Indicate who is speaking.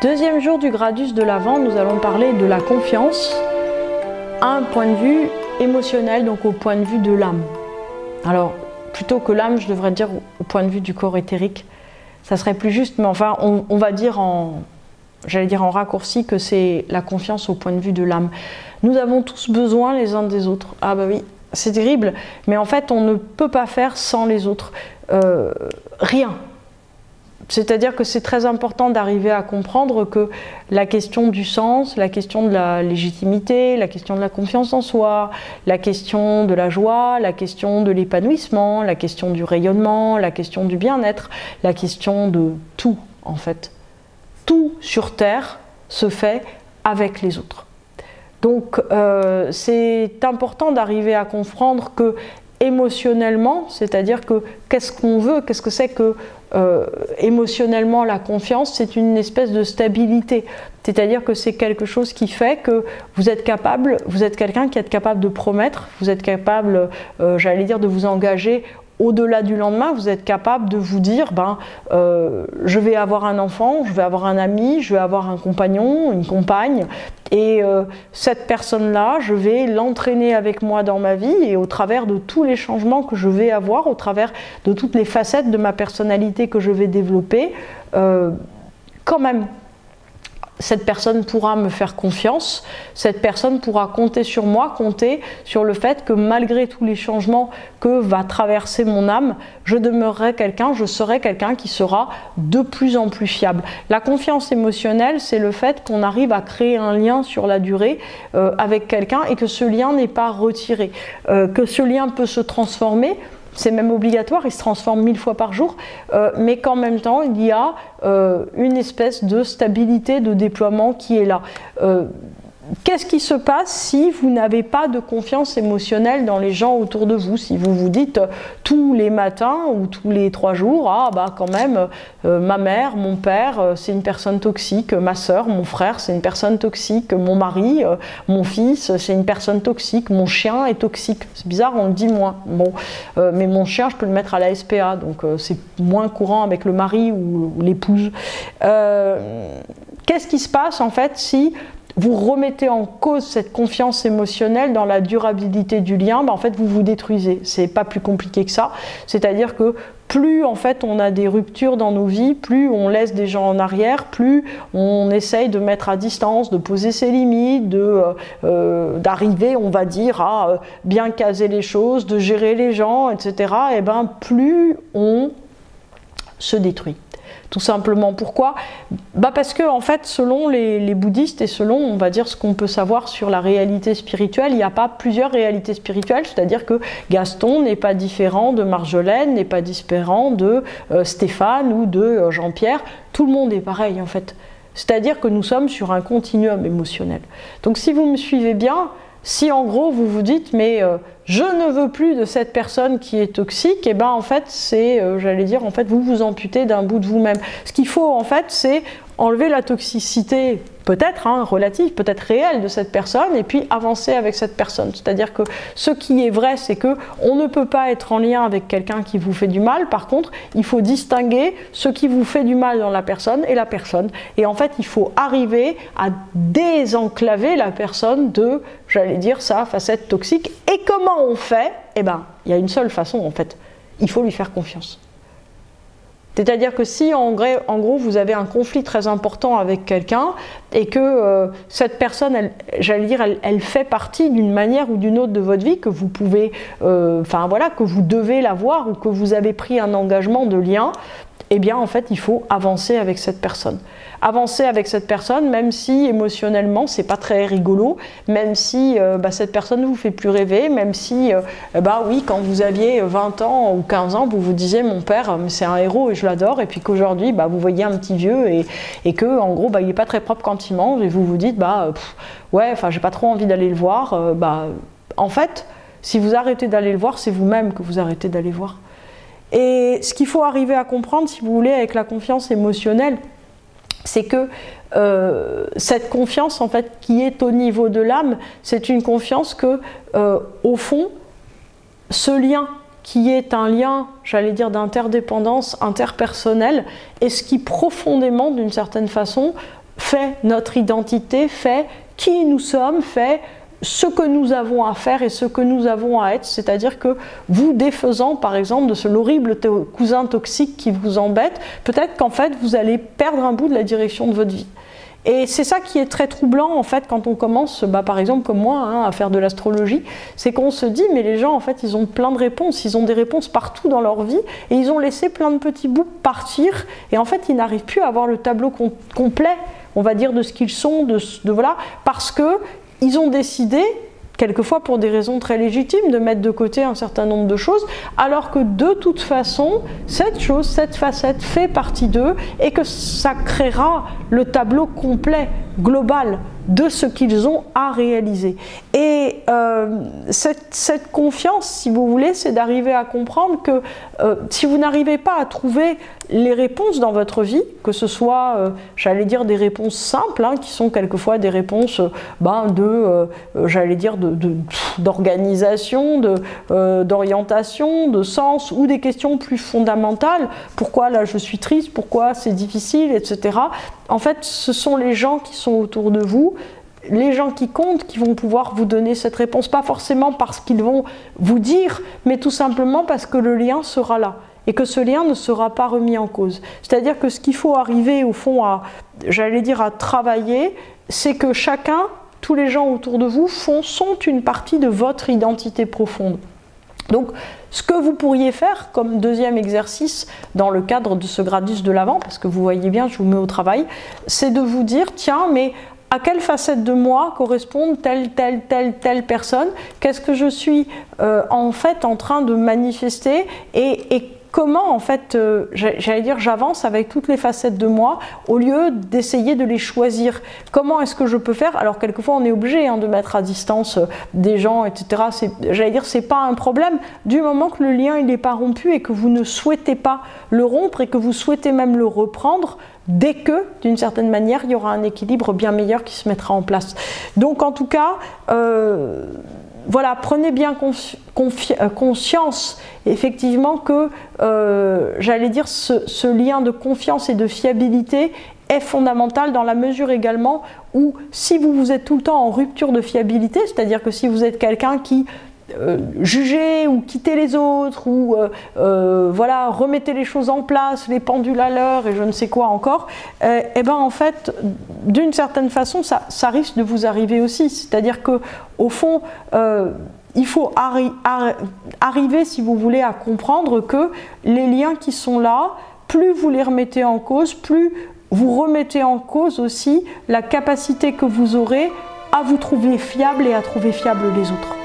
Speaker 1: Deuxième jour du Gradus de l'Avent, nous allons parler de la confiance à un point de vue émotionnel, donc au point de vue de l'âme. Alors, plutôt que l'âme, je devrais dire au point de vue du corps éthérique. Ça serait plus juste, mais enfin, on va dire j'allais dire en raccourci que c'est la confiance au point de vue de l'âme. Nous avons tous besoin les uns des autres. Ah bah oui, c'est terrible, mais en fait, on ne peut pas faire sans les autres. Rien. C'est-à-dire que c'est très important d'arriver à comprendre que la question du sens, la question de la légitimité, la question de la confiance en soi, la question de la joie, la question de l'épanouissement, la question du rayonnement, la question du bien-être, la question de tout en fait. Tout sur Terre se fait avec les autres. Donc c'est important d'arriver à comprendre que émotionnellement, c'est-à-dire que qu'est-ce qu'on veut, qu'est-ce que c'est que émotionnellement la confiance, c'est une espèce de stabilité. C'est-à-dire que c'est quelque chose qui fait que vous êtes capable, vous êtes quelqu'un qui est capable de promettre, vous êtes capable, j'allais dire, de vous engager au-delà du lendemain, vous êtes capable de vous dire, je vais avoir un enfant, je vais avoir un ami, je vais avoir un compagnon, une compagne, et cette personne-là, je vais l'entraîner avec moi dans ma vie, et au travers de tous les changements que je vais avoir, au travers de toutes les facettes de ma personnalité que je vais développer, quand même, cette personne pourra me faire confiance, cette personne pourra compter sur moi, compter sur le fait que malgré tous les changements que va traverser mon âme, je demeurerai quelqu'un, je serai quelqu'un qui sera de plus en plus fiable. La confiance émotionnelle, c'est le fait qu'on arrive à créer un lien sur la durée avec quelqu'un et que ce lien n'est pas retiré, que ce lien peut se transformer. C'est même obligatoire, il se transforme 1000 fois par jour, mais qu'en même temps, il y a une espèce de stabilité de déploiement qui est là. Qu'est-ce qui se passe si vous n'avez pas de confiance émotionnelle dans les gens autour de vous? Si vous vous dites tous les matins ou tous les 3 jours, ah bah quand même, ma mère, mon père, c'est une personne toxique, ma soeur, mon frère, c'est une personne toxique, mon mari, mon fils, c'est une personne toxique, mon chien est toxique. C'est bizarre, on le dit moins. Bon, mais mon chien, je peux le mettre à la SPA, donc c'est moins courant avec le mari ou l'épouse. Qu'est-ce qui se passe en fait si vous remettez en cause cette confiance émotionnelle dans la durabilité du lien? En fait, vous vous détruisez. C'est pas plus compliqué que ça. C'est-à-dire que plus en fait on a des ruptures dans nos vies, plus on laisse des gens en arrière, plus on essaye de mettre à distance, de poser ses limites, d'arriver, on va dire, à bien caser les choses, de gérer les gens, etc. Et ben plus on se détruit. Tout simplement. Pourquoi? Parce que en fait, selon les bouddhistes et selon, on va dire, ce qu'on peut savoir sur la réalité spirituelle, il n'y a pas plusieurs réalités spirituelles, c'est-à-dire que Gaston n'est pas différent de Marjolaine, n'est pas différent de Stéphane ou de Jean-Pierre. Tout le monde est pareil en fait. C'est-à-dire que nous sommes sur un continuum émotionnel. Donc si vous me suivez bien, si en gros vous vous dites mais je ne veux plus de cette personne qui est toxique, et ben en fait c'est, j'allais dire, en fait vous vous amputez d'un bout de vous-même. Ce qu'il faut en fait c'est enlever la toxicité, peut-être relative, peut-être réelle de cette personne, et puis avancer avec cette personne. C'est-à-dire que ce qui est vrai, c'est que on ne peut pas être en lien avec quelqu'un qui vous fait du mal. Par contre, il faut distinguer ce qui vous fait du mal dans la personne et la personne. Et en fait, il faut arriver à désenclaver la personne de, j'allais dire, sa facette toxique. Et comment on fait? Eh ben, il y a une seule façon en fait. Il faut lui faire confiance. C'est-à-dire que si en gros vous avez un conflit très important avec quelqu'un et que cette personne, j'allais dire, elle fait partie d'une manière ou d'une autre de votre vie, que vous pouvez, que vous devez l'avoir ou que vous avez pris un engagement de lien, eh bien en fait il faut avancer avec cette personne. Avancer avec cette personne, même si émotionnellement c'est pas très rigolo, même si cette personne ne vous fait plus rêver, même si oui, quand vous aviez 20 ans ou 15 ans, vous vous disiez mon père c'est un héros et je l'adore, et puis qu'aujourd'hui vous voyez un petit vieux et que en gros il est pas très propre quand il mange, et vous vous dites j'ai pas trop envie d'aller le voir. En fait, si vous arrêtez d'aller le voir, c'est vous-même que vous arrêtez d'aller voir. Et ce qu'il faut arriver à comprendre, si vous voulez, avec la confiance émotionnelle, c'est que cette confiance en fait qui est au niveau de l'âme, c'est une confiance que au fond, ce lien qui est un lien, j'allais dire, d'interdépendance interpersonnelle, est ce qui profondément, d'une certaine façon, fait notre identité, fait qui nous sommes, fait ce que nous avons à faire et ce que nous avons à être, c'est-à-dire que vous défaisant par exemple de ce l'horrible cousin toxique qui vous embête, peut-être qu'en fait vous allez perdre un bout de la direction de votre vie. Et c'est ça qui est très troublant en fait quand on commence, par exemple comme moi, à faire de l'astrologie, c'est qu'on se dit mais les gens en fait ils ont plein de réponses, ils ont des réponses partout dans leur vie et ils ont laissé plein de petits bouts partir et en fait ils n'arrivent plus à avoir le tableau complet, on va dire, de ce qu'ils sont, voilà, parce que ils ont décidé, quelquefois pour des raisons très légitimes, de mettre de côté un certain nombre de choses, alors que de toute façon, cette chose, cette facette fait partie d'eux et que ça créera le tableau complet, global, de ce qu'ils ont à réaliser. Et cette confiance, si vous voulez, c'est d'arriver à comprendre que si vous n'arrivez pas à trouver les réponses dans votre vie, que ce soit, j'allais dire, des réponses simples, qui sont quelquefois des réponses j'allais dire, d'organisation, d'orientation, de sens, ou des questions plus fondamentales, pourquoi là je suis triste, pourquoi c'est difficile, etc. En fait, ce sont les gens qui sont autour de vous, les gens qui comptent, qui vont pouvoir vous donner cette réponse, pas forcément parce qu'ils vont vous dire, mais tout simplement parce que le lien sera là et que ce lien ne sera pas remis en cause. C'est-à-dire que ce qu'il faut arriver au fond à, j'allais dire, à travailler, c'est que chacun, tous les gens autour de vous sont une partie de votre identité profonde. Donc, ce que vous pourriez faire comme deuxième exercice dans le cadre de ce gradus de l'Avent, parce que vous voyez bien, je vous mets au travail, c'est de vous dire, tiens, mais à quelle facette de moi correspondent telle personne? Qu'est-ce que je suis en fait en train de manifester et comment en fait, j'allais dire, j'avance avec toutes les facettes de moi au lieu d'essayer de les choisir. Comment est-ce que je peux faire? Alors quelquefois on est obligé de mettre à distance des gens, etc. J'allais dire, c'est pas un problème du moment que le lien il n'est pas rompu et que vous ne souhaitez pas le rompre et que vous souhaitez même le reprendre dès que, d'une certaine manière, il y aura un équilibre bien meilleur qui se mettra en place. Donc en tout cas, voilà, prenez bien conscience effectivement que, j'allais dire, ce lien de confiance et de fiabilité est fondamental dans la mesure également où si vous êtes tout le temps en rupture de fiabilité, c'est-à-dire que si vous êtes quelqu'un qui jugez ou quittez les autres ou voilà, remettez les choses en place, les pendules à l'heure et je ne sais quoi encore, et ben en fait d'une certaine façon ça risque de vous arriver aussi, c'est-à-dire que au fond il faut arriver, si vous voulez, à comprendre que les liens qui sont là, plus vous les remettez en cause, plus vous remettez en cause aussi la capacité que vous aurez à vous trouver fiable et à trouver fiable les autres.